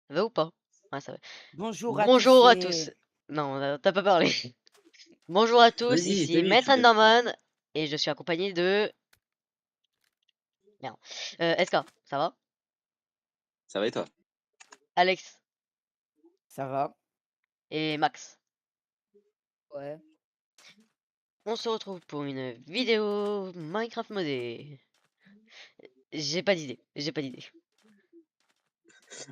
Ça va ou pas? Ouais, ça va. Bonjour à tous Bonjour à tous. et Non, t'as pas parlé. Bonjour à tous, Vas-y, ici salut, Maître tu l'as fait. Enderman et je suis accompagné de... Merde. SK, ça va? Ça va et toi? Alex ça va? et Max. Ouais. On se retrouve pour une vidéo Minecraft modée. J'ai pas d'idée, j'ai pas d'idée.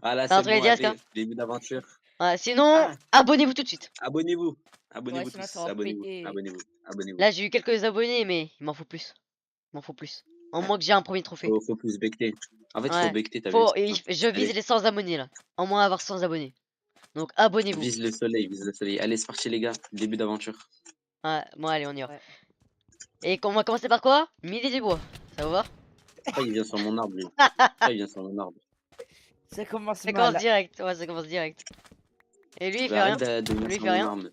Ah là, T'as un c'est truc à bon, dire, SK? allez, début d'aventure. Ouais, sinon, Ah, abonnez-vous tout de suite. abonnez-vous. Ouais, Abonnez-vous sinon ça tous. va Abonnez-vous. péter. Abonnez-vous. Abonnez-vous. Là, j'ai eu quelques abonnés, mais il m'en faut plus. Il m'en faut plus. En moins que j'ai un premier trophée. Faut plus becter. En fait, faut Ouais. becter, t'as vu? Je vise Allez, les 100 abonnés là. Au moins avoir 100 abonnés. Donc abonnez-vous. vise le soleil, vise le soleil. Allez, c'est parti les gars, début d'aventure. Ouais, bon allez, on y va. Ouais. Et on va commencer par quoi? Midi du bois. Ça vous va? Ah, il vient sur mon arbre, lui. Ah, il vient sur mon arbre. Ça commence Ça commence mal. direct. Ouais, ça commence direct. Et lui, il Bah, fait arrête rien. de venir Lui, il sur fait mon rien. arbre.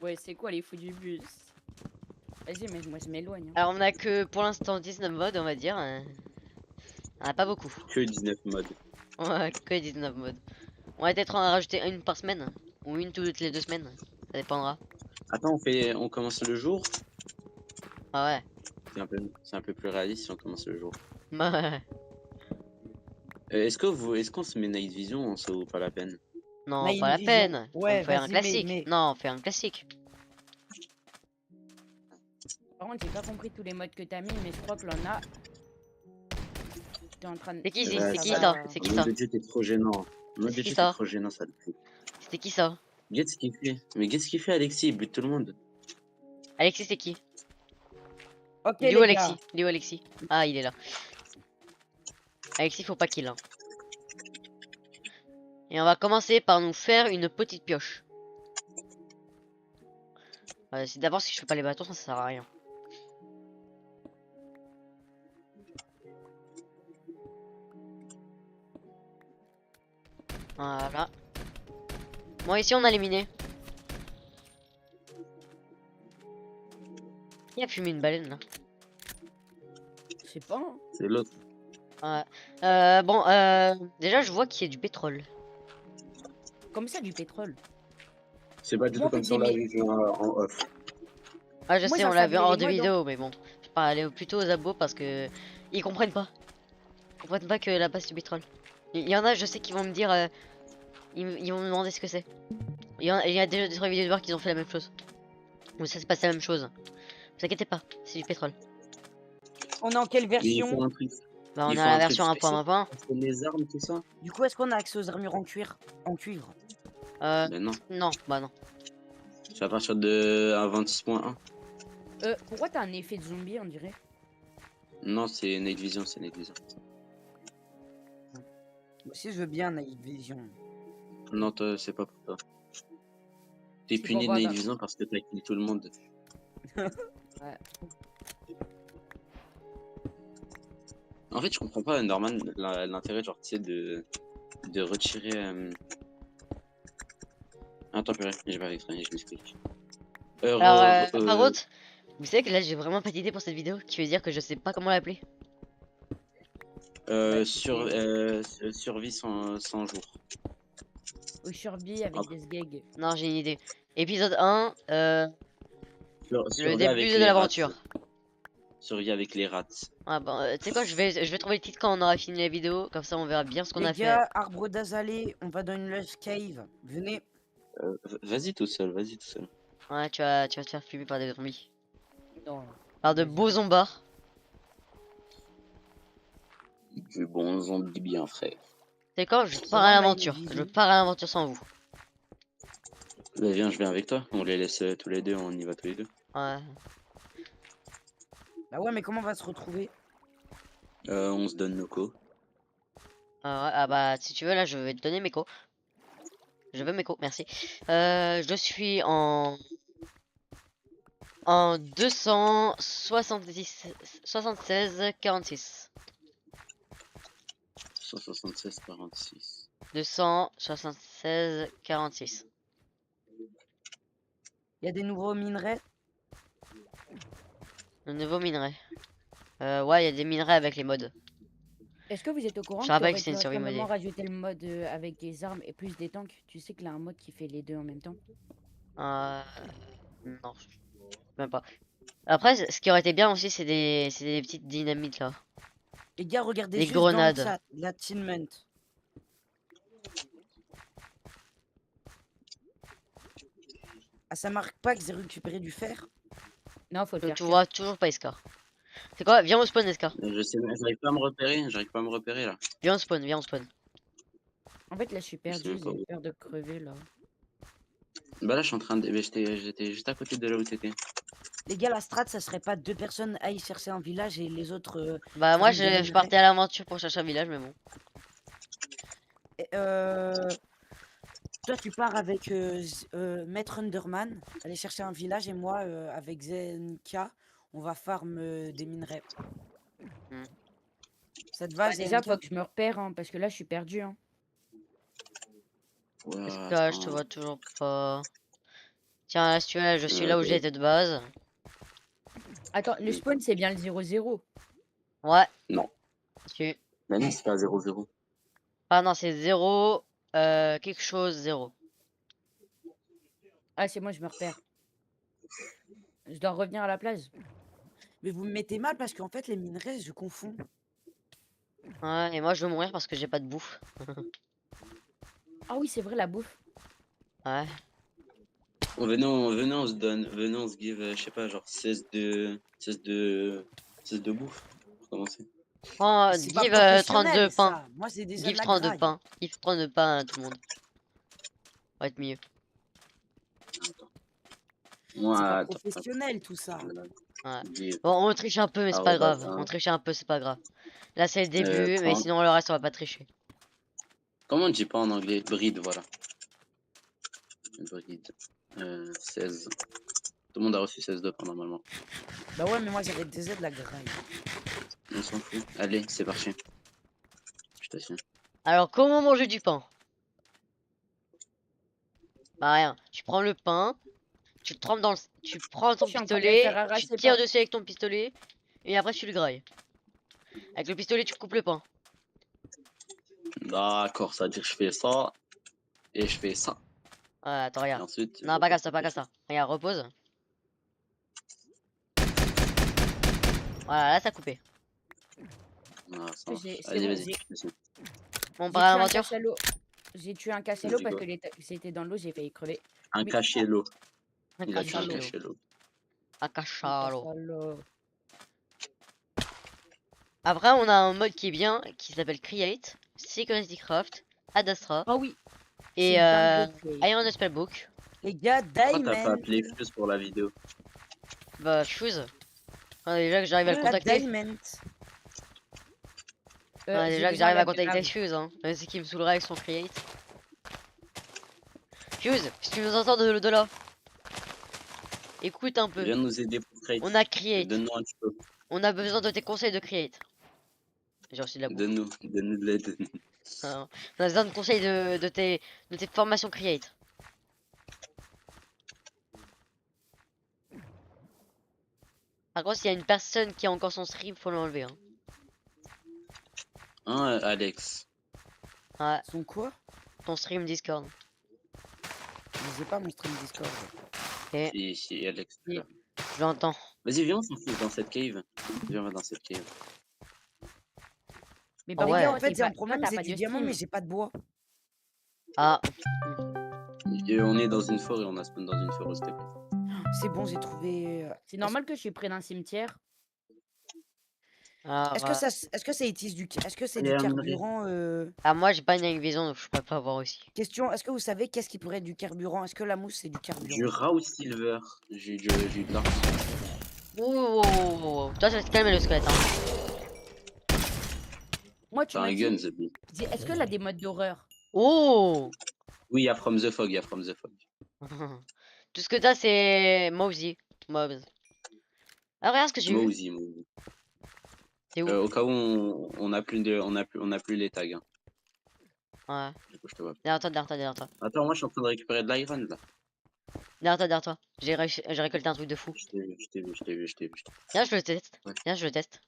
Ouais, c'est quoi les fous du bus? Vas-y, mais moi je m'éloigne, hein. Alors, on a que pour l'instant 19 modes, on va dire. On a pas beaucoup. Que 19 modes. Ouais, que 19 modes. On va peut-être en rajouter une par semaine. Ou une toutes les 2 semaines. Ça dépendra. Attends, on commence le jour. Ah ouais. C'est un peu plus réaliste si on commence le jour. Bah ouais. Est-ce qu'on se met Night Vision ou ça vaut pas la peine? Non, Night pas la Vision. peine. On Ouais, fait un vas-y, classique. mais. Non, on fait un classique. Par contre, j'ai pas compris tous les modes que t'as mis, mais je crois que l'on a. T'es en train de. C'est qui, Ouais, c'est ça qui ça? va. C'est Le qui mode ça? de jeu t'es trop gênant. Le mode C'est de qui jeu t'es ça? trop gênant, ça le fait. C'était qui ça? Regarde ce qu'il fait. Mais qu'est-ce qu'il fait, Alexis? Il bute tout le monde. Alexis, c'est qui? Ok, Il est où les gars. Alexis? Il est où Alexis? Ah, il est là. Alexis, faut pas qu'il hein. Et on va commencer par nous faire une petite pioche. C'est d'abord si je fais pas les bâtons, ça sert à rien. Voilà. Bon, ici on a les minés. Qui a fumé une baleine là? Je sais pas, hein. C'est l'autre. Ouais. Bon, déjà je vois qu'il y a du pétrole. Comme ça, du pétrole. C'est pas du Moi, tout en fait, comme si j'ai on mis. l'avait vu en off. Ah, je Moi, sais, j'ai on l'a vu installé hors les de modes, hein. vidéo, mais bon. Je vais pas aller plutôt aux abos parce que ils comprennent pas. Ils comprennent pas que là-bas c'est du pétrole. Il y en a, je sais, qui vont me dire, ils vont me demander ce que c'est. Il y a déjà des vidéos qui ont fait la même chose. Ou ça se passe la même chose. Vous inquiétez pas, c'est du pétrole. On est en quelle Mais il version? faut un truc. Bah, on est Il à faut la un truc version spécial 1.1. pour les armes, tout ça. Du coup, est-ce qu'on a accès aux armures en cuir? En cuivre? Ben non. Non, bah non. C'est à partir de 26.1. Pourquoi t'as un effet de zombie, on dirait? Non, c'est Night Vision, c'est Night Vision. Moi aussi, je veux bien Night Vision. Non, toi, c'est pas pour toi. T'es C'est puni de pour Night voir, Vision parce que t'as kill tout le monde. Ouais. En fait, je comprends pas, Norman, l'intérêt, genre, tu sais, de retirer. Attends, purée, j'ai pas fait exprès, je m'explique. Alors, par contre, vous savez que là j'ai vraiment pas d'idée pour cette vidéo, qui veut dire que je sais pas comment l'appeler. Survie sans jour. Au Shurby avec Après, des sgegs. Non, j'ai une idée. Épisode 1, le survie début avec de les rats. l'aventure. Survie avec les rats. Ah bah, tu sais quoi, je vais trouver le titre quand on aura fini la vidéo, comme ça on verra bien ce qu'on Les a fait. gars, arbre d'azalée, on va dans une lost cave. Venez. Vas-y tout seul, vas-y tout seul. Ouais, tu vas te faire fumer par des zombies. Non. Par de beaux zombards. Du bon zombie bien frais. Tu sais quoi, je Ça pars va, à Night l'aventure. Je Vision? pars à l'aventure sans vous. Bah viens, je viens avec toi. On les laisse tous les deux, on y va tous les deux. Ouais. Bah ouais, mais comment on va se retrouver? On se donne nos co. Ouais, ah bah, si tu veux, là je vais te donner mes co. Je veux mes co, merci. Je suis en 270 76 46. 176 46. 276 46. Il y a des nouveaux minerais? Le nouveau minerai. Ouais, il y a des minerais avec les mods. Est-ce que vous êtes au courant Je que rappelle que t'aurais c'est pu une survie récemment modée. rajouter le mode avec des armes et plus des tanks? Tu sais qu'il y a un mode qui fait les deux en même temps. Euh... Non, même pas. Après, ce qui aurait été bien aussi, c'est des petites dynamites là. Les gars, regardez Des juste dans le grenades. chat, l'attunement. Ah, ça marque pas que j'ai récupéré du fer? Non, faut le faire Tu cuire. vois toujours pas Escar. C'est quoi? Viens au spawn, Escar. Je sais, j'arrive pas à me repérer, j'arrive pas à me repérer là. Viens au spawn, viens au spawn. En fait, là, je suis Je sais perdu, même pas j'ai où. peur de crever, là. Bah là, je suis en train de. J'étais juste à côté de là où t'étais. Les gars, la strat, ça serait pas 2 personnes aillent chercher un village et les autres Bah moi, farment des je minerais? partais à l'aventure pour chercher un village, mais bon. Et, toi, tu pars avec Maître Underman, aller chercher un village, et moi, avec Zenka, on va farm des minerais. Hmm. Ça te va, Bah, déjà, Zenka? faut que je me repère, hein, parce que là, je suis perdu. Hein. Ouais, Escar, je te vois toujours pas. Tiens, là, si tu veux, je suis là où bah, j'étais de base. Attends, le spawn, c'est bien le 0-0. Ouais. Non. Tu... Bah non, c'est pas 0-0. Ah non, c'est 0, quelque chose, 0. Ah, c'est moi, je me repère. Je dois revenir à la plage. Mais vous me mettez mal parce qu'en fait, les minerais, je confonds. Ouais, et moi, je veux mourir parce que j'ai pas de bouffe. Ah oui, c'est vrai, la bouffe. Ouais. Venez, on se donne. Venez, on se give, je sais pas, genre 16 de bouffe. Pour commencer. Oh, C'est pas give 32 professionnel, pains. ça. Moi, c'est déjà de Give la 32 graille. pains. Give 32 pains à tout le monde. Va être mieux. Moi, C'est pas attends. professionnel, tout ça. Ouais. Give. Bon, on triche un peu, mais c'est pas grave. On triche un peu, c'est pas grave. Là, c'est le début, mais 30. sinon, le reste, on va pas tricher. Comment on dit pas en anglais? Bride, voilà. Bride. 16. Tout le monde a reçu 16 de pain normalement. Bah ouais, mais moi, j'avais déjà de la graille. On s'en fout. Allez, c'est parti. Je t'assure. Alors, comment manger du pain? Bah, rien. Tu prends le pain, tu le trempes dans le... Tu prends ton Je suis en train de me faire pistolet, tu arracher tires par... dessus avec ton pistolet, et après, tu le grailles. Avec le pistolet, tu coupes le pain. D'accord, ça veut dire que je fais ça. Et je fais ça. Ouais, attends, Et regarde. ensuite. Non, pas comme ça, pas comme ça. Regarde, repose. Voilà, là, ça a coupé. Ah, ça marche. C'est Allez, bon, vas-y. j'ai Vas-y. On j'ai part à tué un l'aventure. cachalot. J'ai tué un cachalot Vas-y, parce go. que c'était dans l'eau, j'ai failli crever. Un Mais- cachelot. Un Il a tué un cachalot. cachelot. Un Un cachalot. cachalot. Après, on a un mode qui est bien, qui s'appelle Create, Security Craft, Ad Astra Ah oui, et c'est dingue de créer. Iron Spellbook. Les gars, Pourquoi t'as pas Diamond. appelé Fuse pour la vidéo? Bah, Fuse. Déjà que j'arrive à le Pas contacter. Diamond. J'ai Déjà que besoin j'arrive à d'un contacter grave. Fuse, hein. C'est qui me saoulerait avec son Create. Fuse, si tu nous entends de là, écoute un peu. Viens nous aider pour Create. On a Create. Donne-nous un petit peu. On a besoin de tes conseils de Create. J'ai reçu de la bouffe. Donne-nous de l'aide. On a besoin de conseils de tes formations Create. Par contre, s'il y a une personne qui a encore son stream, faut l'enlever. Hein. Hein, Alex? Ouais, Son quoi? ton stream Discord. Mais j'ai pas mon stream Discord. Si, Alex. Oui. J'entends. Vas-y, viens, on s'en fout dans cette cave. Viens, on va dans cette cave. Mais Ah par ouais. Les contre, gars, en fait, t'es j'ai un pas- problème, toi, t'as j'ai pas du de diamant, stream. mais j'ai pas de bois. Ah, Et on est dans une forêt, on a spawn dans une forêt, s'il te plaît. C'est bon, j'ai trouvé. C'est normal que je suis près d'un cimetière. ah, Est-ce que ça, est-ce que ça utilise du, est-ce que c'est Allez, du à mon carburant Ah, moi j'ai pas une night vision donc je pourrais pas voir aussi. Question, est-ce que vous savez qu'est-ce qui pourrait être du carburant? Est-ce que la mousse c'est du Du carburant? raw silver. J'ai eu de l'argent. Ouh, toi ça va te calmer le squelette. Hein. Moi, tu T'as m'as un dit, gun, Zebi. est-ce qu'elle a des modes d'horreur? Oh. Oui, il y a From the Fog, il y a From the Fog. Tout ce que t'as c'est Mowsy. Mobs. Ah regarde ce que j'ai eu. Mowsy. T'es où? Au cas où on a plus les tags. Hein. Ouais. Du coup, je te vois. Derrière toi, derrière toi, derrière toi. Attends, moi je suis en train de récupérer de l'iron là. Derrière toi, derrière toi. J'ai récolté un truc de fou. Je t'ai vu. Viens, je le teste. Ouais. Viens, je le teste.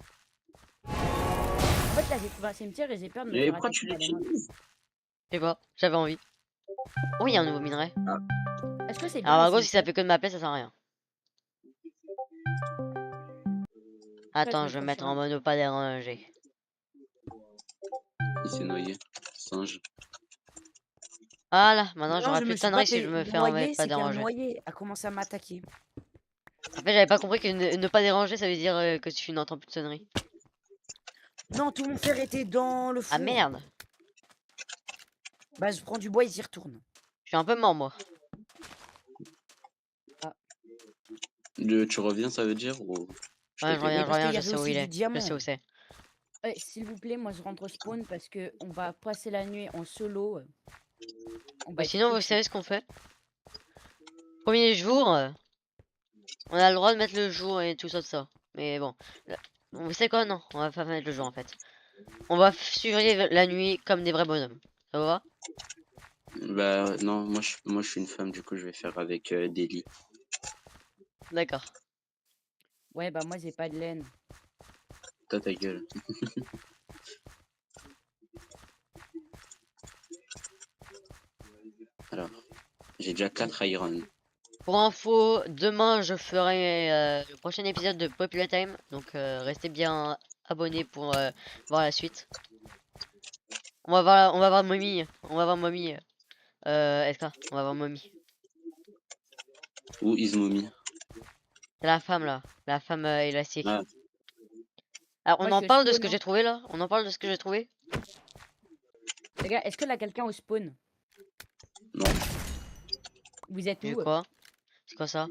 fait, là, j'ai trouvé un cimetière et j'ai peur de me Mais faire pourquoi attaquer tu par des mobs. l'utilises? Je sais pas, j'avais envie. Oh, il y a un nouveau minerai. Est-ce que c'est bien Alors, un en gros, si ça cimetière? fait que de m'appeler, ça sert à rien. Après, je Attends, me je vais cache mettre sur en un... mode ne pas déranger. Il s'est noyé. Singe. Voilà, maintenant Non, j'aurai je plus me de suis pas sonneries si fait je me fais en mode noyer, pas c'est qu'un déranger. noyé a commencé à m'attaquer. En fait, j'avais pas compris que ne pas déranger, ça veut dire que tu n'entends plus de sonneries. Non, tout mon fer était dans le Ah four. merde, Bah, je prends du bois et j'y retourne. je suis un peu mort, moi. Tu reviens, ça veut dire ou je te Ouais, fais Oui, je parce qu'il reviens, y je avait sais où aussi il du est. Je sais diamant. où c'est. S'il vous plaît, moi, je rentre au spawn parce que on va passer la nuit en solo. On Ou va être sinon, vous foutu. savez ce qu'on fait? Premier jour, on a le droit de mettre le jour et tout ça, de ça. Mais bon, là, vous savez quoi? Non, on va pas mettre le jour en fait. On va survivre la nuit comme des vrais bonhommes. Ça vous va? Bah non, moi je suis une femme, du coup je vais faire avec des lits. D'accord. Ouais, bah moi, j'ai pas de laine. Toi ta gueule. Alors, j'ai déjà 4 iron. Pour info, demain je ferai le prochain épisode de Popular Time. Donc restez bien abonnés pour voir la suite. On va voir Mommy. On va voir Mommy. SK, on va voir Mommy. Où is mommy? C'est la femme là. La femme élastique. Ah, Alors on Moi, je en suis au parle de ce spawn, que hein. j'ai trouvé là? On en parle de ce que j'ai trouvé? Les gars, est-ce que là, quelqu'un au spawn? non. Vous êtes Vu où? quoi? C'est quoi ça?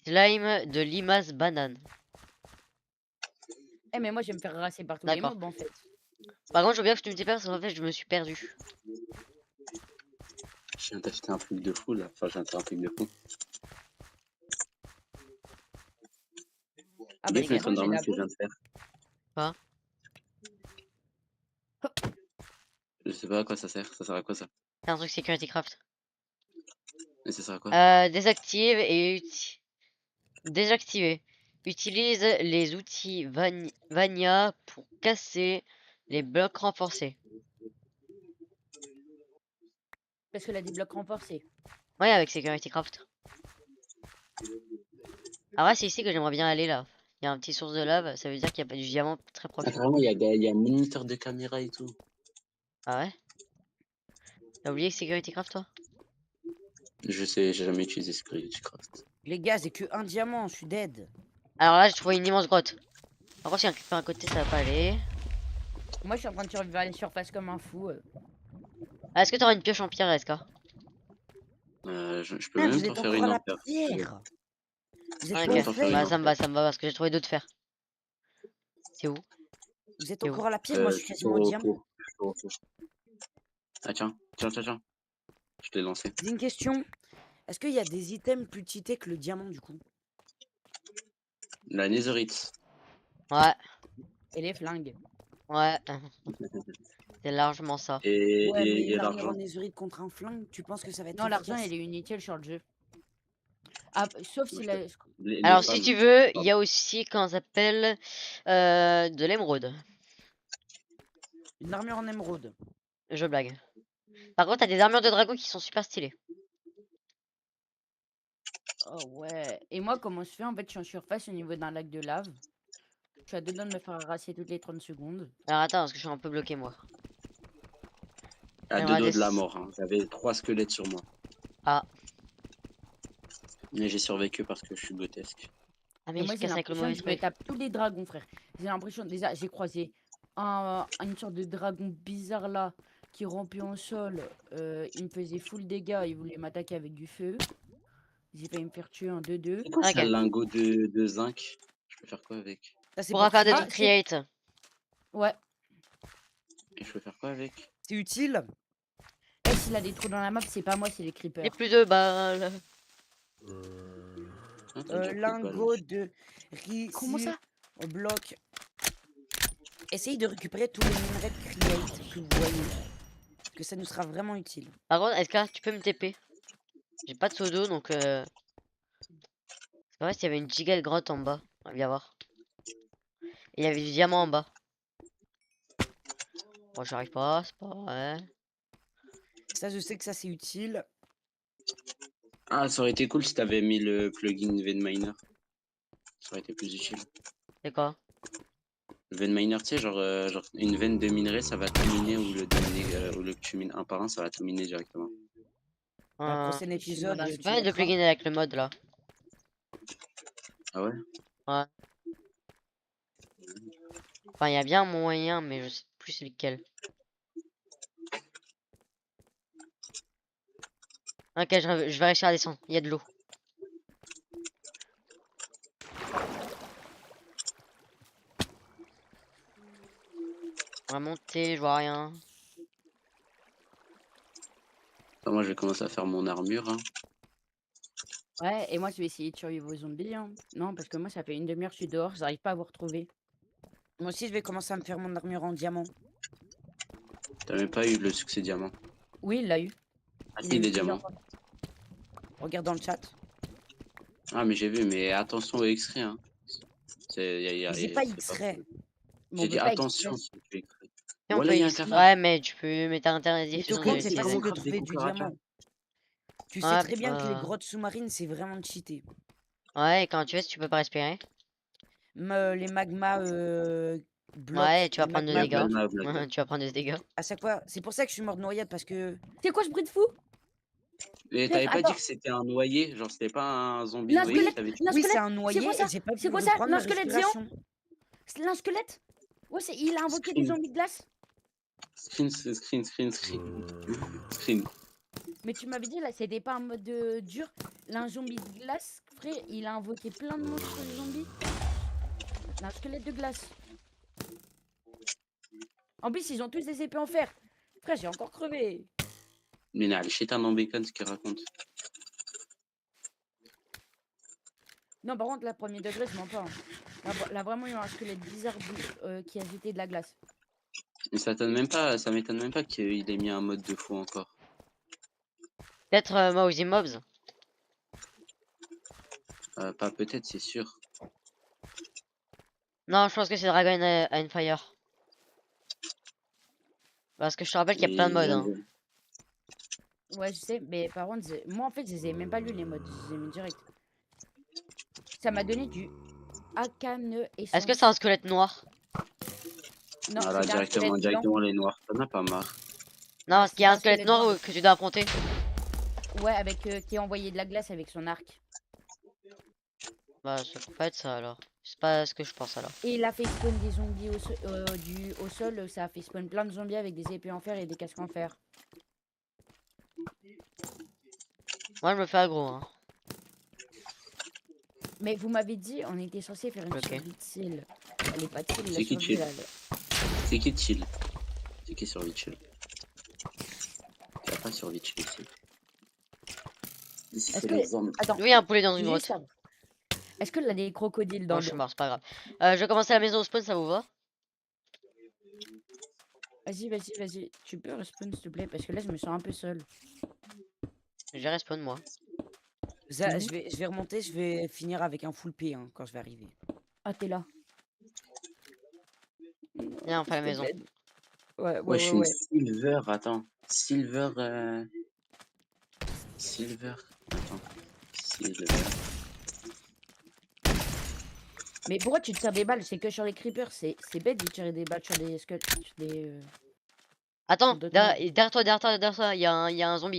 Slime de limace banane. Eh, mais moi, je vais me faire raser par tous les D'accord. mobs, en fait. Par contre, je veux bien que tu me dis pas parce qu'en fait, je me suis perdu. Je viens d'acheter un truc de fou là. Enfin, j'ai acheté un truc de fou. Ah bah, les Guess gars, Metron moi, j'ai Norman la que je bouffe. viens de faire. Quoi? Je sais pas à quoi ça sert. Ça sert à quoi ça? C'est un truc Security Craft. Mais ça sert à quoi? Désactive et désactiver. Utilise les outils Vania pour casser les blocs renforcés. Parce que là, des blocs renforcés. Ouais, avec Security Craft. Ah ouais, c'est ici que j'aimerais bien aller là. Il y a un petit source de lave, ça veut dire qu'il y a pas du diamant très proche. Ah, carrément, il y a un moniteur de caméra et tout. Ah ouais? T'as oublié Security Craft toi? Je sais, j'ai jamais utilisé Security Craft. Les gars, j'ai que un diamant, je suis dead. Alors là, j'ai trouvé une immense grotte. Par contre, si y a un creeper à côté, ça va pas aller. Moi, je suis en train de survivre à la surface comme un fou. Ah, est-ce que t'auras une pioche en pierre, SK? Je peux Ah, même vous pas êtes faire encore une à la ampère. pierre. Vous êtes Ah, peux pas même au pas faire une bah fer. ampère. ça me va parce que j'ai trouvé d'autres fers. C'est où? Vous êtes C'est où? encore à la pierre, moi je suis quasiment au diamant. Ah tiens. Je t'ai lancé. J'ai une question. Est-ce qu'il y a des items plus cheatés que le diamant du coup? La netherite. Ouais, Et les flingues. ouais. C'est largement ça. Ouais, mais une Et armure en l'argent. netherite contre un flingue, tu penses que ça va être Non, l'argent, efficace? il est inutile sur le jeu. Ah, sauf Moi, si je la... Les Alors, si femmes. tu veux, il Pardon. y a aussi, comment ça s'appelle, de l'émeraude. Une armure en émeraude. Je blague. Par contre, t'as des armures de dragon qui sont super stylées. Oh ouais. Et moi, comment je fais? En fait, je suis en surface au niveau d'un lac de lave. Je suis à deux doigts de me faire arracher toutes les 30 secondes. Alors, attends, parce que je suis un peu bloqué, moi. À deux J'aimerais doigts des... de la mort. Hein. J'avais 3 squelettes sur moi. Ah. Mais j'ai survécu parce que je suis grotesque. Ah, Et mais moi, je j'ai casse avec le l'impression mauvais que je me truc. tape tous les dragons, frère. J'ai l'impression, déjà, j'ai croisé une sorte de dragon bizarre là, qui rampait en sol. Il me faisait full dégâts, il voulait m'attaquer avec du feu. J'ai failli me faire tuer en 2-2. C'est quoi ça, Ok. lingot de zinc? Je peux faire quoi avec? Ça c'est Pourra pour faire des créer. trucs create. Ouais. Et je peux faire quoi avec? C'est utile. Et s'il a des trous dans la map, c'est pas moi, c'est les J'ai creepers. plus de balles. Ah, t'as déjà plus de balles. Lingot de Comment ça? réussir au bloc. Essayez de récupérer tous les minerais de create que vous voyez. Que ça nous sera vraiment utile. Par contre, SK, tu peux me TP? J'ai pas de seau d'eau, donc... C'est pas vrai s'il y avait une giga grotte en bas. On va bien voir. Et il y avait du diamant en bas. Moi, j'arrive pas, c'est pas vrai. Ça, je sais que ça, c'est utile. Ah, ça aurait été cool si t'avais mis le plugin Venminer. Ça aurait été plus utile. C'est quoi? Venminer, tu sais, genre une veine de minerai, ça va tout miner, ou le de miner, ou le que tu mines un par un, ça va tout miner directement. Dans le prochain Je suis mal épisode, J'ai tu pas mal de mettras. plugins avec le mode là. Ah ouais? Ouais. Enfin, il y a bien un moyen, mais je sais plus c'est lequel. Ok, je vais réussir à descendre. Il y a de l'eau. On va monter, je vois rien. Attends, moi, je vais commencer à faire mon armure, hein. Ouais, et moi je vais essayer de survivre aux zombies. Hein. Non, parce que moi ça fait une demi-heure que je suis dehors, j'arrive pas à vous retrouver. Moi aussi, je vais commencer à me faire mon armure en diamant. T'as même pas eu le succès diamant. Oui, il l'a eu. Ah Il si, a eu des plusieurs diamants. fois. Regarde dans le chat. Ah, mais j'ai vu, mais attention au X-ray, hein. J'ai pas C'est pas X-ray. fou. Mais J'ai on dit peut pas attention exprès. si tu fais X-ray. Et on Voilà, peut il y a un cafard. Ouais, mais tu peux mettre un Mais diffusion Tocom, de c'est comment utiliser. facile on de craft des trouver du cucarachas? diamant. Tu sais Ouais, très bien que les bah... grottes sous-marines, c'est vraiment cheaté. ouais, et quand tu fais, tu peux pas respirer. Les magmas Ouais, blocs, tu vas les prendre des Il y a magmas dégâts. plein de blocs, mobs là-dedans. Tu vas prendre des dégâts. à chaque fois. C'est pour ça que je suis mort de noyade parce que. C'est quoi ce bruit de fou? Et Frère, t'avais pas dit attends, que c'était un noyé? Genre, c'était pas un zombie l'un noyé qui Oui, squelette, t'avait l'un tué? oui, c'est squelette, un c'est quoi noyé ça? et j'ai pas C'est pu quoi ça? reprendre L'un ma squelette géant? respiration. C'est l'un squelette? Ouais, il a invoqué des Screen, zombies de glace? screen. Screen. Mais tu m'avais dit là, c'était pas un mode dur. L'un zombie de glace, frère, il a invoqué plein de monstres zombies. L'un squelette de glace. En plus, ils ont tous des épées en fer. Frère, j'ai encore crevé. Mais non, chez un en bacon, ce qu'il raconte. Non, par contre, la premier degré, je mens pas. Hein. Là, vraiment, il y a un squelette bizarre qui a jeté de la glace. Mais ça m'étonne même pas qu'il ait mis un mode de fou encore. Peut-être Mousy Mobs. Pas peut-être, c'est sûr. Non, je pense que c'est Dragon and Fire. Parce que je te rappelle qu'il y a plein de Et modes. Hein. Ouais, je sais, mais par contre, moi, en fait, je les ai même pas lu les modes. Je les ai mis direct. Ça m'a donné du Akane Est-ce que Essence. c'est un squelette noir? Non, voilà, c'était un squelette blanc. directement les noirs. T'en as pas marre. Non, parce qu'il y C'était a un un squelette squelette noir blanc avec... que tu dois affronter. Ouais, avec qui a envoyé de la glace avec son arc. Bah, ça peut pas être ça alors. C'est pas ce que je pense alors. Et il a fait spawn des zombies au sol. Ça a fait spawn plein de zombies avec des épées en fer et des casques en fer. Moi, je me fais aggro. Hein. Mais vous m'avez dit, on était censé faire une Ok. survie de chill. Elle est pas chill, la C'est qui survie chill? là. C'est qui chill? C'est qui sur Vitchell? Il n'y a pas sur Vitchell ici. Ici, Est-ce c'est que... les hommes. Attends, Lui, il y a un poulet dans une j'ai grotte. juste ça. Est-ce que là, des crocodiles dans Non, je le... suis mort, c'est pas grave. Je vais commencer la maison au spawn, ça vous va? Vas-y. Tu peux respawn, s'il te plaît? Parce que là, je me sens un peu seul. J'ai respawn moi. Je vais remonter, je vais finir avec un full P hein, quand je vais arriver. Ah, t'es là. Viens, on fait la maison. Ouais, je suis une silver, attends. Silver. Attends. Silver. Mais pourquoi tu te tires des balles? C'est que sur les creepers. C'est bête de tirer des balles sur des skulls. Attends, d'autres derrière toi, il y a un zombie.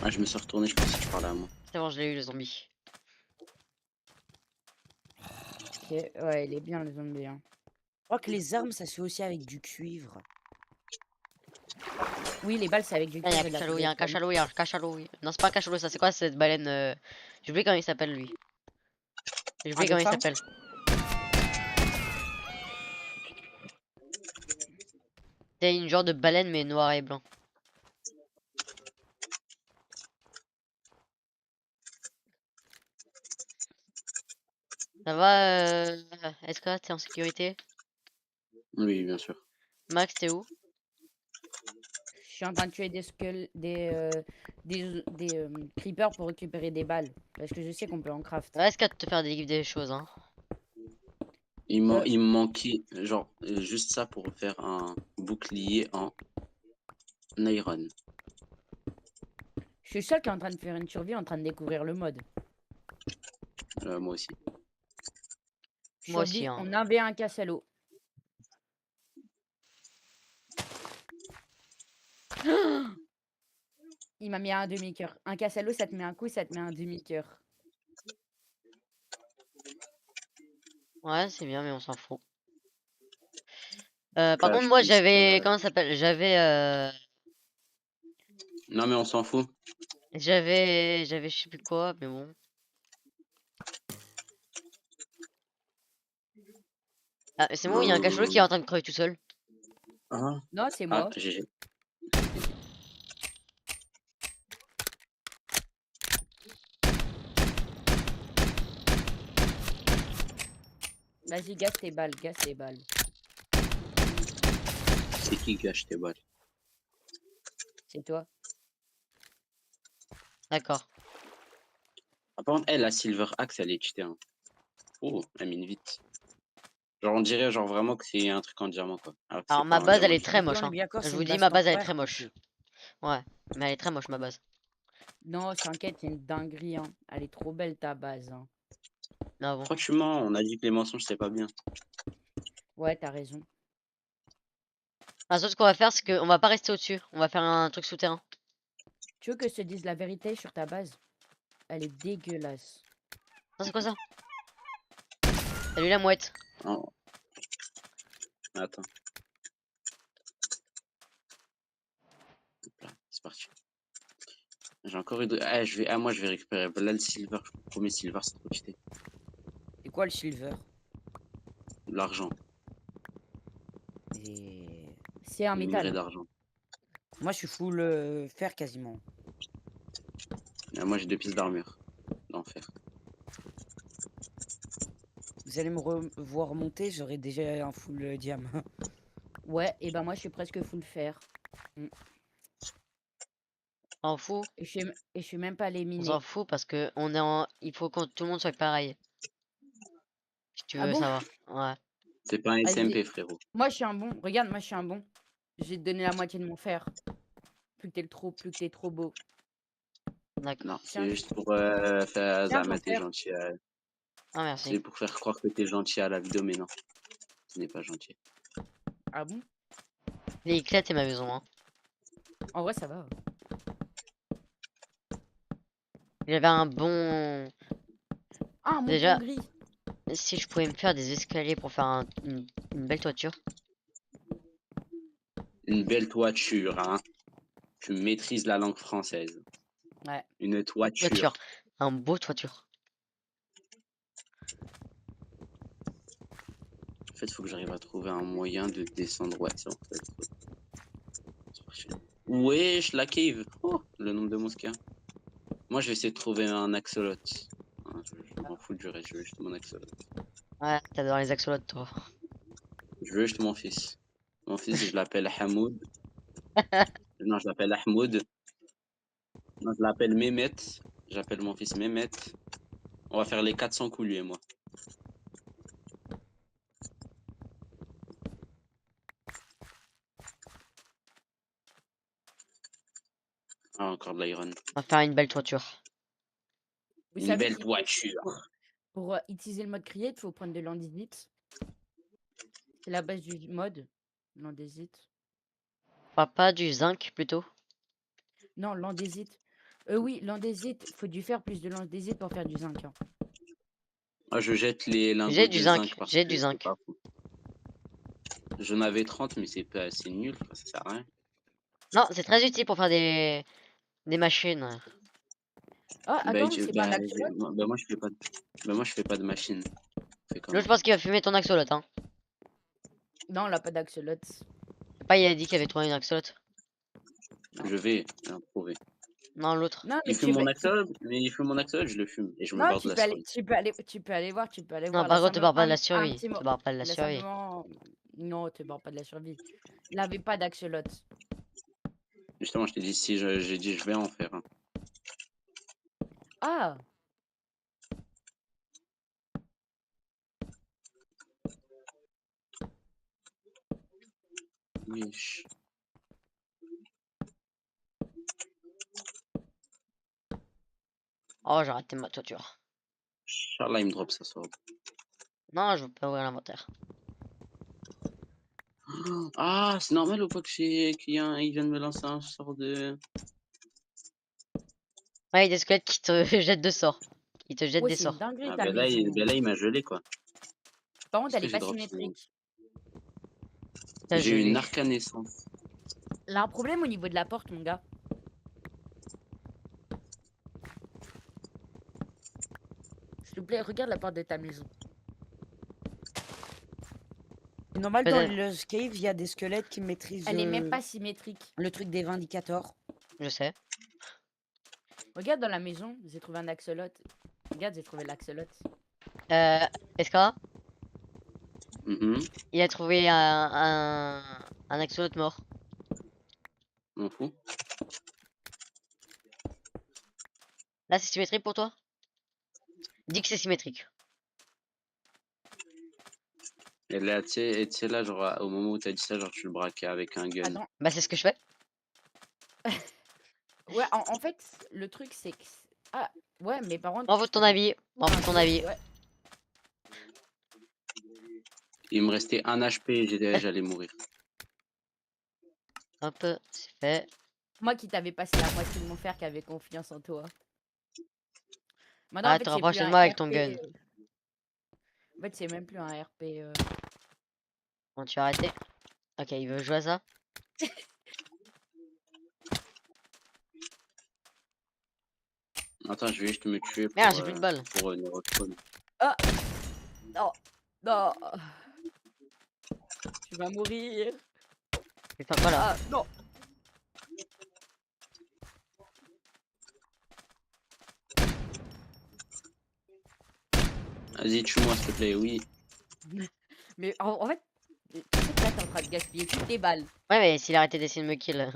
Ah, je me suis retourné, je pensais que tu parlais à moi. C'est bon, je l'ai eu le zombie. Ok, ouais, il est bien le zombie. Hein. Je crois que les armes, ça se fait aussi avec du cuivre. Oui, les balles, c'est avec du Ah, il y a cuivre et de la un cachalot, il y a un redstone. cachalot, il y a un cachalot. Oui. Non, c'est pas un cachalot, ça c'est quoi cette baleine J'ai oublié comment il s'appelle lui. J'ai oublié comment il dauphin? s'appelle. C'est une genre de baleine mais noir et blanc. Ça va Est-ce que t'es en sécurité? Oui, bien sûr. Max, t'es où? Je suis en train de tuer des skulls, creepers pour récupérer des balles. Parce que je sais qu'on peut en craft. Reste qu'à te faire des choses hein. Il me manquait, genre, juste ça pour faire un bouclier en iron. Je suis seul qui est en train de faire une survie, en train de découvrir le mode. Moi aussi. Moi aussi, Survie, hein. on avait un casse à l'eau. Il m'a mis un demi-cœur. Un casse à l'eau, ça te met un coup, ça te met un demi-cœur. Ouais, c'est bien, mais on s'en fout. Par Bah, contre, je moi, pousse, j'avais... Comment ça s'appelle? Non, mais on s'en fout. J'avais je sais plus quoi, mais bon. Ah, c'est bon, il y a un cachalot qui est en train de crever tout seul. Ah, Non, c'est ah, moi. GG. Vas-y, gasse tes balles, gasse tes balles. C'est qui gâche tes balles? C'est toi. D'accord. Ah, par contre, elle, la Silver Axe, elle est cheatée. Hein. Oh, elle mine vite. Genre, on dirait genre vraiment que c'est un truc en diamant, quoi. Alors que Alors, c'est pas ma un base, elle diamant est du très tout. moche, On est hein. bien d'accord, Je c'est vous une dis, base ma base, elle est temporaire, très du moche. coup. Ouais, mais elle est très moche, ma base. Non, t'inquiète, c'est une dinguerie. Hein. Elle est trop belle ta base. Hein. Ah bon. Franchement, on a dit que les mensonges, c'est pas bien. Ouais, t'as raison. La seule chose qu'on va faire, c'est qu'on va pas rester au-dessus. On va faire un truc souterrain. Tu veux que je te dise la vérité sur ta base? Elle est dégueulasse. Non, c'est quoi ça? Salut la mouette. Oh. Attends. Hop là, c'est parti. J'ai encore eu de... Ah, moi, je vais récupérer. Là, le silver. Le premier silver, c'est trop cheaté. Et quoi le silver? L'argent. Et C'est un Le métal. minerai Hein. d'argent. moi je suis full fer quasiment. Et moi, j'ai 2 pièces d'armure. D'enfer. Vous allez me voir monter, j'aurai déjà un full diam. Ouais, et ben moi je suis presque full fer. On s'en fout. Et je suis même pas les On s'en miner. fout parce que on est en... il faut que tout le monde soit pareil. Si tu Ah veux bon? savoir. Ouais. C'est pas un Vas-y. SMP, frérot. Moi je suis un bon. Regarde, moi je suis un bon. Je vais te donner la moitié de mon fer. Plus que t'es trop beau. Non, D'accord. Tiens, c'est juste pour faire tiens ton Zama, t'es fer. gentil. Ah, merci. C'est pour faire croire que t'es gentil à la vidéo, mais non. Ce n'est pas gentil. Ah bon? Il est éclaté ma maison, hein. En vrai ça va. Il avait un bon... Ah, un mouton Déjà, gris. si je pouvais me faire des escaliers pour faire une belle toiture. Une belle toiture, hein. Tu maîtrises la langue française. Ouais. Une Toiture. toiture. Un beau toiture. En fait, il faut que j'arrive à trouver un moyen de descendre. Ouais, c'est bon. C'est parti. Wesh, la cave. Oh, le nombre de mosquées. Moi, je vais essayer de trouver un axolot. Hein, je m'en fous du reste, je veux juste mon axolot. Ouais, t'adores les axolotes, toi. Je veux juste mon fils. Mon fils, je l'appelle Hamoud. Non, je l'appelle Ahmoud. Non, je l'appelle Mehmet. J'appelle mon fils Mehmet. On va faire les 400 coups, lui et moi. Ah, encore de l'iron. On va faire une belle toiture. Vous Une savez belle qu'il toiture. pour utiliser le mode create, il faut prendre de l'andésite. C'est la base du mode. L'andésite. Pas du zinc, plutôt. Non, l'andésite. Oui, l'andésite. Faut du fer plus de l'andésite pour faire du zinc. Hein. Moi, je jette les lingots J'ai du de zinc zinc, parce j'ai que du c'est zinc. pas fou. J'en avais 30, mais c'est pas assez nul, frère, ça sert à rien. Non, c'est très utile pour faire des machines. Ah, Bah, attends, c'est pas un axolot? moi, je fais pas de... moi, je fais pas de machine. Fais Là, comment? je pense qu'il va fumer ton axolote, hein. Non, on l'a pas d'axolot. Pas, il a dit qu'il avait trouvé une axolote. Je vais en prouver. Non, l'autre. Non, Il mais fume mon axolot, mais il fume mon axolot, je le fume et je me non, barre de la survie. tu peux aller voir, tu peux aller Non, voir. par Là, contre, te barre pas de la un survie. petit mot. Te barre pas de la Là, survie. non, te barre pas de la survie. Il avait pas d'axolot. Justement, je t'ai dit, si j'ai dit, je vais en faire un. Ah, Wesh. Oh, j'ai raté ma toiture. Inch'Allah, il me drop sa sword. Non, je veux pas ouvrir l'inventaire. Ah, c'est normal ou pas que il vient de me lancer un sort de... Ouais, il y a des squelettes qui te jettent de sorts. Ils te jettent Ouais, des c'est une sorts. dinguerie Ah, ta ben là, maison. ben là, il m'a gelé, quoi. Par contre, Est-ce elle que est j'ai pas drop sinon symétrique. T'as J'ai eu une gelé. arcanescence. Elle a un problème au niveau de la porte, mon gars. S'il te plaît, regarde la porte de ta maison. C'est normal, dans Peut-être. le cave, il y a des squelettes qui maîtrisent Elle est même pas symétrique. le truc des vindicators. Je sais. Regarde dans la maison, j'ai trouvé un axolote. Regarde, j'ai trouvé l'axolote. SK, Mhm, il a trouvé un axolote mort. m'en fous. Là, c'est symétrique pour toi? Dis que c'est symétrique. Et là, tu sais, là, genre, au moment où t'as dit ça, genre, tu le braquais avec un gun. Attends. Bah, c'est ce que je fais. Ouais, en fait, le truc, c'est que... Ah, ouais, mais par contre... M'en fous de ton attends. avis. M'en fous de ton avis. Ouais. Il me restait un HP et j'allais mourir. Hop, c'est fait. Moi qui t'avais passé la moitié de mon fer, qui avait confiance en toi. Maintenant, Ah, en fait, te c'est plus rapproches de un moi avec ton RP. gun. En fait, c'est même plus un RP. Bon, tu vas arrêter. Ok, il veut jouer à ça. Attends, je vais juste me tuer pour, Merde, j'ai plus de balles. pour revenir au spawn. Ah non, non. Tu vas mourir. Putain, pas là. Ah non. Vas-y, tue-moi, s'il te plaît, oui. Mais en fait, tu sais que là, t'es en train de gaspiller toutes tes balles. Ouais, mais s'il arrêtait d'essayer de me kill.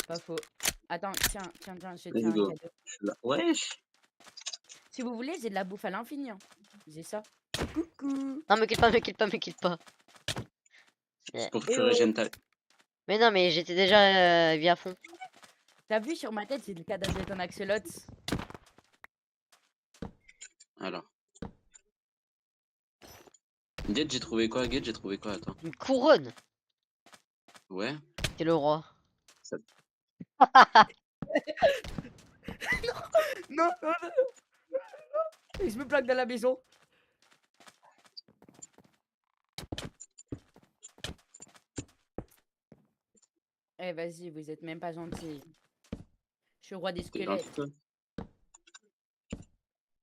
Pas faux. Attends, tiens, tiens, tiens, je te Let's tiens un go. cadeau. Je suis là. Wesh. Si vous voulez, j'ai de la bouffe à l'infini. Hein. J'ai ça. Coucou. Non, me kill pas, me kill pas, me kill pas. C'est pour que Eh tu oh. régènes ta... Mais non, mais j'étais déjà vie à fond. T'as vu sur ma tête, c'est le cadavre de ton axolote. Alors. Get, j'ai trouvé quoi? Get, j'ai trouvé quoi? Attends. Une couronne. Ouais. T'es le roi. Non, non, non. Il se me plaque dans la maison. Eh, vas-y, vous êtes même pas gentil. Je suis roi des T'es gentil, squelettes. toi?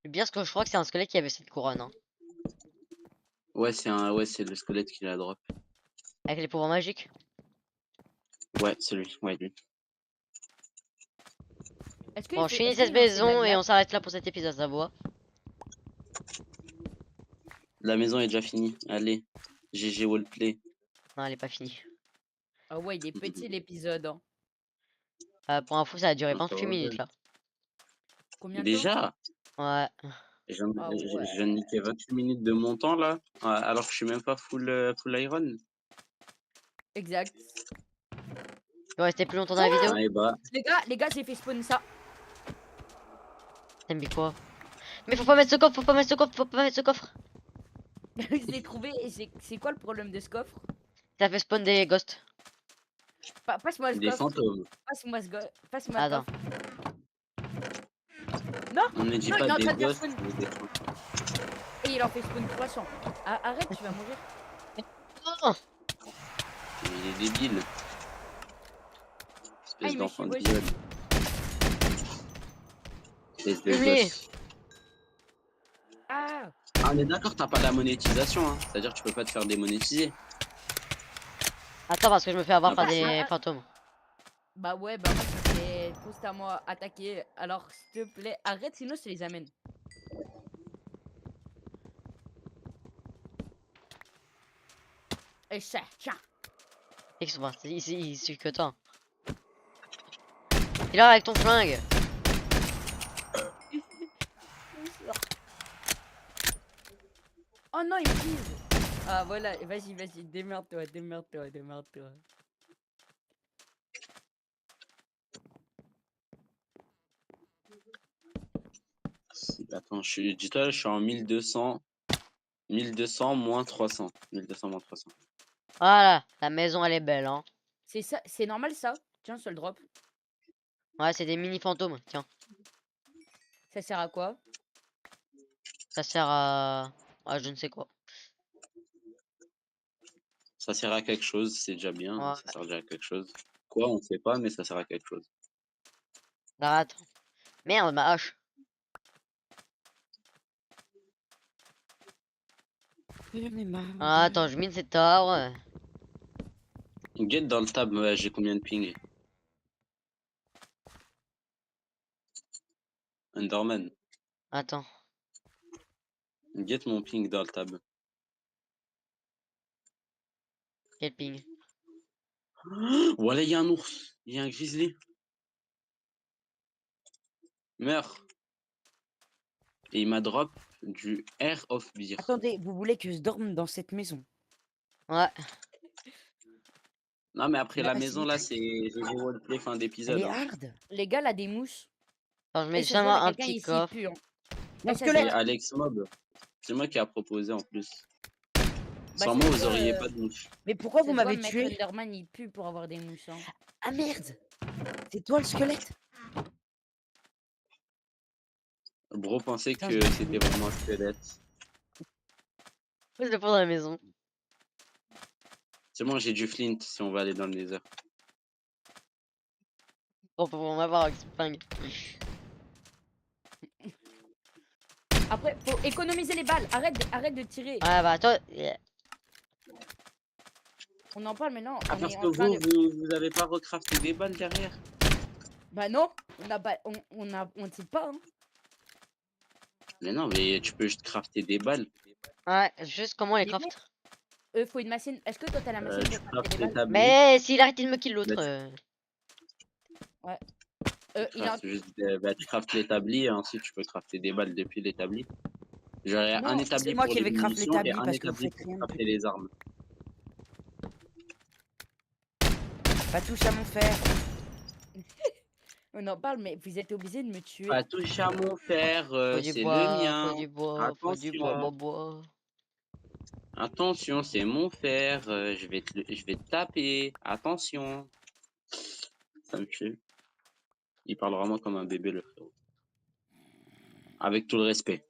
Bien ce que je crois que c'est un squelette qui avait cette couronne. Hein. Ouais, c'est le squelette qui la drop. Avec les pouvoirs magiques. Ouais, c'est lui. Ouais, lui. Est-ce que Bon, il je fait- finis est-ce qu'il cette lance des maison et bananes on s'arrête là pour cet épisode, ça voit. La maison est déjà finie. Allez. GG Wallplay. Non, elle est pas finie. Ah ouais, il est petit l'épisode. Hein. Pour info, ça a duré Un 28 peu minutes là. Combien de temps? Déjà? Ouais. Ah ouais. Je viens de niquer 28 minutes de mon temps là, alors que je suis même pas full iron. Exact. Tu veux rester plus longtemps dans la vidéo? Ah, et bah, Les gars, j'ai fait spawn ça. T'aimes bien quoi? Mais faut pas mettre ce coffre, faut pas mettre ce coffre, faut pas mettre ce coffre. Je l'ai trouvé et c'est quoi le problème de ce coffre? Ça fait spawn des ghosts. Passe-moi ce des coffre. fantômes. Passe-moi ce Passe-moi le Attends. coffre. Non, On ne dit non, il est pas en des train de faire ghosts, spawn. mais des fantômes. Et il en fait spawn 300. Ah, arrête, tu vas mourir. Oh, Il est débile. Ah, Espèce il me d'enfant de chevauche. gueule. Espèce de Fumier. gosse. Ah, Ah, on est d'accord, t'as pas la monétisation, hein. C'est-à-dire que tu peux pas te faire démonétiser. attends, parce que je me fais avoir Ah, par bah, des fantômes. bah ouais, bah moi ça fait constamment attaquer. Alors s'il te plaît, arrête, sinon je te les amène. Et ça, tiens. Et qu'ils sont partis, il suffit que toi. Il est là avec ton flingue. Oh non, il me tue. Ah voilà, vas-y, démerde-toi. Attends, dis-toi, je suis en 1200. 1200 moins 300. 1200 moins 300. Voilà, la maison elle est belle, hein. C'est ça, c'est normal ça? Tiens, seul drop. Ouais, c'est des mini fantômes, tiens. Ça sert à quoi? Ça sert à je ne sais quoi. Ça sert à quelque chose, c'est déjà bien. Ouais. Ça sert déjà à quelque chose. Quoi, on sait pas, mais ça sert à quelque chose. Alors, attends. Merde, ma hache. J'en ai marre. Ah, attends, je mine cet arbre. Get dans le tab, ouais, j'ai combien de ping? Underman. Attends. Get mon ping dans le tab. Quel ping. Voilà, il y a un ours. Il y a un grizzly. Meurs. Et il m'a drop du Air of Beer. Attendez, vous voulez que je dorme dans cette maison? Ouais. Non, mais après Là, la maison, là, c'est- c'est GG Roleplay fin Elle d'épisode. est Hein. hard. Les gars, là, des mousses. Attends, je Et mets ça se voit, seulement il y a un quelqu'un petit ici, il coffre. pue. Hein. Mon Eh, ça se C'est squelette. voit. Alex Mob. C'est moi qui a proposé en plus. Bah, Sans ça moi, se vous voit, auriez pas de mouche. Mais pourquoi ça vous se voit, m'avez Maître tué? Enderman, il pue pour avoir des mousses. Hein. Ah merde! C'est toi le squelette? Bro pensait Putain, que je me c'était suis- vraiment un squelette. Je le prends dans la maison. C'est bon, j'ai du flint si on va aller dans le nether. Bon, pour en avoir avec ce flingue. Après, faut économiser les balles. Arrête de tirer. Ouais, bah, toi. Yeah. On en parle maintenant. Ah, On parce est que en train de. vous avez pas recrafté des balles derrière? Bah non, on a pas, on sait pas. Hein. Mais non, mais tu peux juste crafter des balles. Ouais, juste comment les Mais craft. Faut une machine. Est-ce que toi t'as la machine Tu pour crafter craftes des balles? l'établi. Mais s'il arrête de me kill l'autre. Bah, Il a... tu craftes l'établi et ensuite tu peux crafter des balles depuis l'établi. J'aurais Non, un C'est établi moi pour qui les vais craft munitions et l'établi un parce que vous établi faites pour rien. crafter les armes. Pas touche à mon fer. On en parle, mais vous êtes obligé de me tuer. Pas touche à mon fer, Faut du c'est le bois, mien. faut du bois, faut du bois, Attention. bois. Attention, c'est mon fer. Je vais te taper. Attention. Ça me tue. Il parle vraiment comme un bébé, le frérot. Avec tout le respect.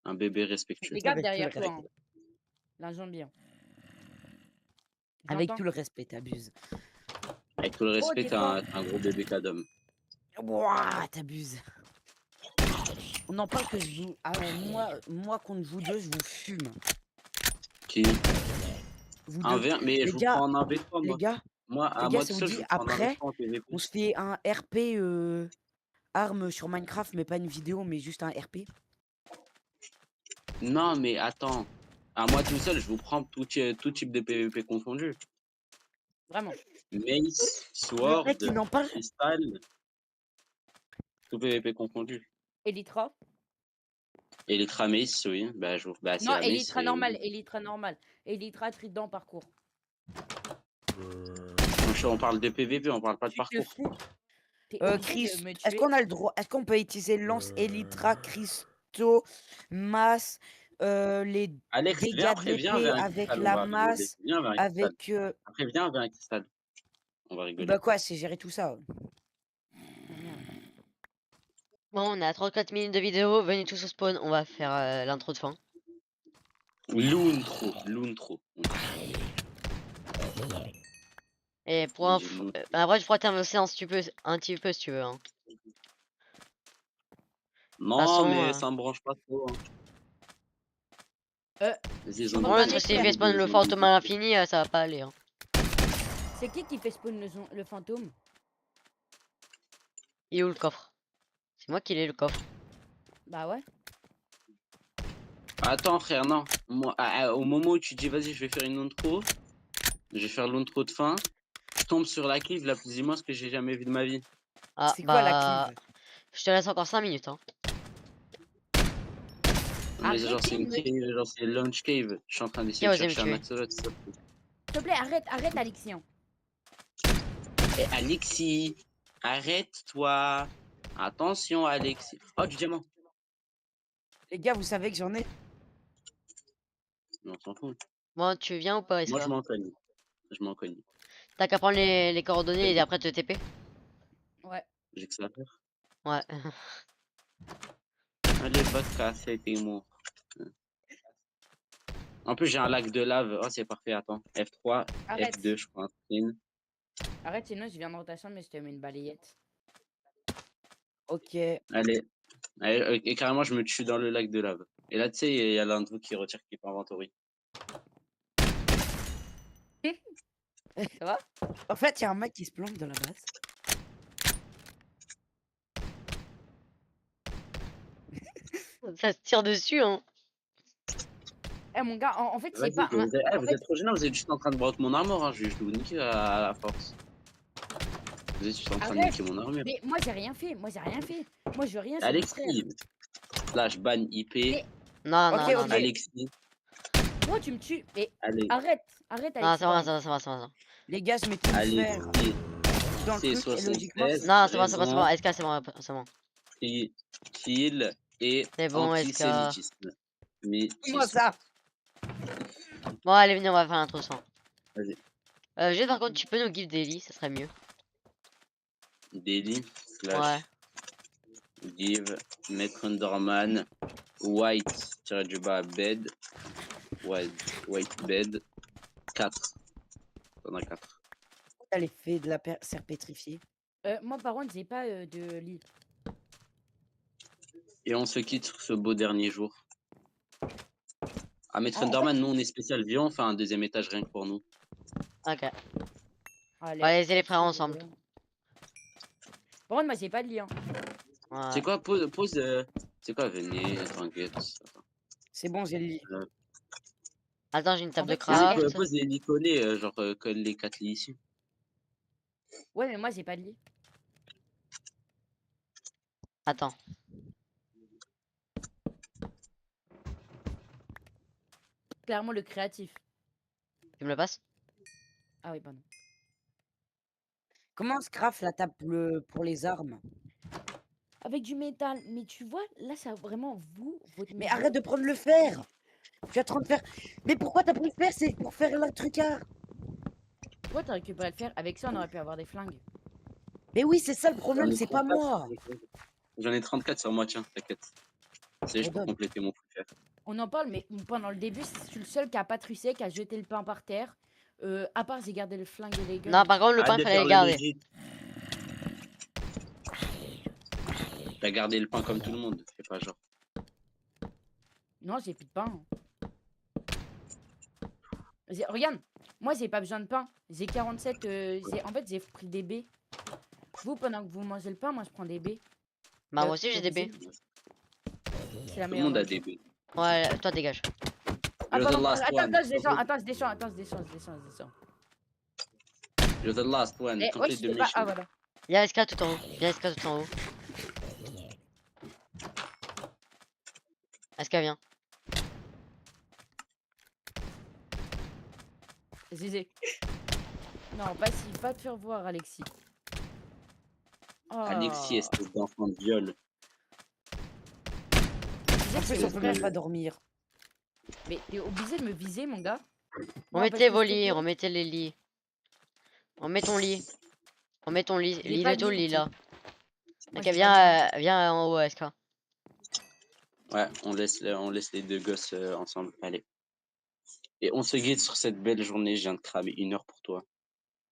Un bébé respectueux. Les gars Avec tout derrière le toi. Hein. respect. Là, j'aime bien. Avec J'entends. tout le respect, t'abuses. Avec tout le respect, des t'es fois. un gros bébé cadom. Ouah, t'abuses. On en parle que je vous. Ah ouais, moi contre vous deux, je vous fume. Qui Vous Un deux. verre, mais Les je vous gars, prends en 1v3, les moi. gars, Moi, à les gars, moi ça tout vous seul, je dit vous prends en après, 1v3 en PVP. on se fait un RP arme sur Minecraft, mais pas une vidéo, mais juste un RP. Non, mais attends. À moi tout seul, je vous prends tout type de PVP confondu. Vraiment. Mace, Le Sword, mec, il en parle. Crystal, tout PVP confondu. Elytra. Elytra Mace, oui. Bah, c'est Non, la Mace. Elytra normal. Elytra normal. Elytra trident parcours. On parle de PVP, on parle pas de Tu te parcours. fous. T'es obligé Chris, de me est-ce tuer. qu'on a le droit, est-ce qu'on peut utiliser lance Elytra, Christo, masse, les Alex, viens dégâts de après, viens l'épée vers un avec cristal, on la va rigoler. masse, Viens vers un cristal. avec. Après, viens vers un cristal. On va rigoler. Bah quoi, c'est gérer tout ça. Bon, on est à 34 minutes de vidéo. Venez tous au spawn. On va faire l'intro de fin. L'intro. Et pour On un dit l'oun- après, je pourrais t'avancer un petit peu si tu veux. Hein. Non, façon, mais ça me branche pas trop. Euh, Vas-y, je j'en ai demande Bon, un l'autre, plus. s'il éclair. fait spawn le fantôme à l'infini, ça va pas aller. Hein. C'est qui fait spawn le fantôme? Il est où le coffre? C'est moi qui l'ai le coffre. Bah ouais. Attends, frère, non. Moi, au moment où tu dis, vas-y, je vais faire une intro, je vais faire l'intro de fin, je tombe sur la clive la plus immense que j'ai jamais vue de ma vie. Ah, C'est quoi la bah. clive? Je te laisse encore 5 minutes. Hein. Non, mais genre, c'est Arrêtez une de me- cave, genre, c'est launch cave. Je suis en train Qui d'essayer a de osé me chercher un tuer? axolot. s'il te plaît. S'il te plaît, arrête Alexian. Eh, Alexis, arrête-toi. Attention, Alexis. Oh, du diamant. Les gars, vous savez que j'en ai. Non, on s'en fout. Bon, tu viens ou pas, Moi, Eska? je m'en connais. Je m'en connais. T'as qu'à prendre les coordonnées et après te TP. Ouais. J'ai que ça à faire. Ouais. Allez, va te casser tes mots. En plus, j'ai un lac de lave. Oh, c'est parfait. Attends. F3, Arrête. F2, je crois. Screen. Arrête, sinon je viens dans ta chambre mais je te mets une balayette. Ok. Allez. Allez, et carrément, je me tue dans le lac de lave. Et là, tu sais, il y a l'un de vous qui retire Keep Inventory. Ça va? En fait, il y a un mec qui se plante dans la base. Ça se tire dessus, hein. Eh mon gars, en fait c'est Vas-y, pas un... vous êtes, en vous fait, êtes trop gênants. Vous êtes juste en train de broker mon armure. Hein. Je vais vous niquer à la force. Vous êtes juste en train de Arrête. niquer mon armure. Mais moi j'ai rien fait, moi je veux rien, c'est mon frère. Alexis. Slash ban IP. Mais- Non, Ok, non, non, ok. non. Alexis. Moi tu me tues. Mais Allez. arrête Non, Alexis. c'est bon, pardon. ça va, ça va, ça va. Les gars, je mets tout le fer Alexis. dans le C'est truc et logiquement, 76. Non, c'est bon, c'est bon, c'est bon. raison, SK, c'est bon, c'est bon. Kill et C'est bon, SK. antisémitisme. Mais comment ça? Bon, allez, venez, on va faire l'introduction. Vas-y. Juste par contre, tu peux nous give des lits, ça serait mieux. Daily Ouais. slash give Maître Underman white du bas bed white bed 4. T'en as 4. T'as l'effet de la serre pétrifiée. Moi par contre j'ai pas de lit. Et on se quitte sur ce beau dernier jour. Ah, Maître En Underman, nous on est spécial. Viens, on fait un deuxième étage rien que pour nous. Ok. Allez. On va laisser les frères ensemble. Par contre moi j'ai pas de lit. Hein. Ouais. C'est quoi, pause c'est quoi, venez, t'inquiète. Attends. C'est bon, j'ai le lit. Attends, j'ai une table En de fait, c'est un craft. Pose des lits collés, genre colle les 4 lits ici. Ouais mais moi j'ai pas de lit. Attends. Clairement le créatif. Tu me le passes? Ah oui pardon. Comment on se craft la table pour les armes? Avec du métal. Mais tu vois, là ça vraiment votre Mais niveau. arrête de prendre le fer! Tu es en train de faire. Mais pourquoi t'as pris le fer? C'est pour faire le trucard! Pourquoi t'as récupéré le fer? Avec ça on aurait pu avoir des flingues. Mais oui, c'est ça le problème, J'en ai c'est pas 34. moi! J'en ai 34 sur moi, tiens, t'inquiète. C'est juste pour Redonne. compléter mon faire. On en parle, mais pendant le début, je suis le seul qui a pas trucé, qui a jeté le pain par terre. À part, j'ai gardé le flingue et les guns. Non, par contre, le pain, Arrête de fallait faire le le garder. legit. T'as gardé le pain comme tout le monde, fais pas genre. Non, j'ai plus de pain. Regarde, moi, j'ai pas besoin de pain. J'ai 47. En fait, j'ai pris des baies. Vous, pendant que vous mangez le pain, moi, je prends des baies. Bah, moi aussi, j'ai des baies. C'est la Tout le meilleure. monde a nourriture. des baies. Ouais, toi, dégage. Ah, You're the pardon, last attends, one. attends, je descends, attends, je descends, attends, je descends, je descends, je descends. You're the last one. Eh, ouais, Complete je the sais pas. Ah, mission. voilà. Il y a SK tout en haut. Il y a SK tout en haut. SK vient. Zizé. Non, pas si, pas te faire voir, Alexis. Oh. Alexis, espèce d'enfant de viol. Zizé, En c'est plus, le on peut frère. même pas dormir. Mais t'es obligé de me viser, mon gars. Remettez vos lits, remettez les lits. Remets ton lit. Remets ton lit. J'ai Lit pas de de tout, lit, lit là. Moi, Ok, j'ai pas de viens en haut, SK. Ouais, on laisse les deux gosses ensemble. Allez. Et on se guide sur cette belle journée. Je viens de cramer 1 heure pour toi.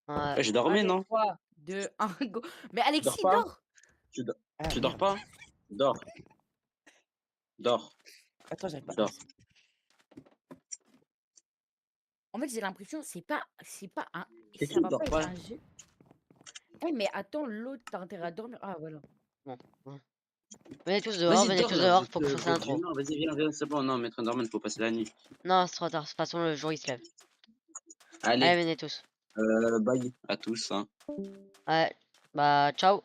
Ouais. Ouais, je dormais, Allez, non? 3, 2, 1, go. Mais Alexis, pas dors. Ah, Tu dors merde. pas? Dors. Dors. Attends, j'arrive pas. Dors. En fait, j'ai l'impression, c'est pas un. Et Ça tu va dors pas être pas? un jeu. Eh, mais attends, l'autre, t'as intérêt à dormir. Ah, voilà. Venez tous dehors, Vas-y, venez dors tous là. dehors, vous faut que je êtes, fasse vous êtes l'intro. gênants. Vas-y, viens, c'est bon. Non, Maître Norman, faut passer la nuit. Non, c'est trop tard. De toute façon, le jour il se lève. Allez, Allez, venez tous. bye à tous. Hein. Ouais, bah, ciao.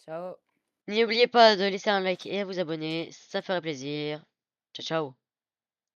Ciao. N'oubliez pas de laisser un like et à vous abonner, ça ferait plaisir. Ciao, ciao.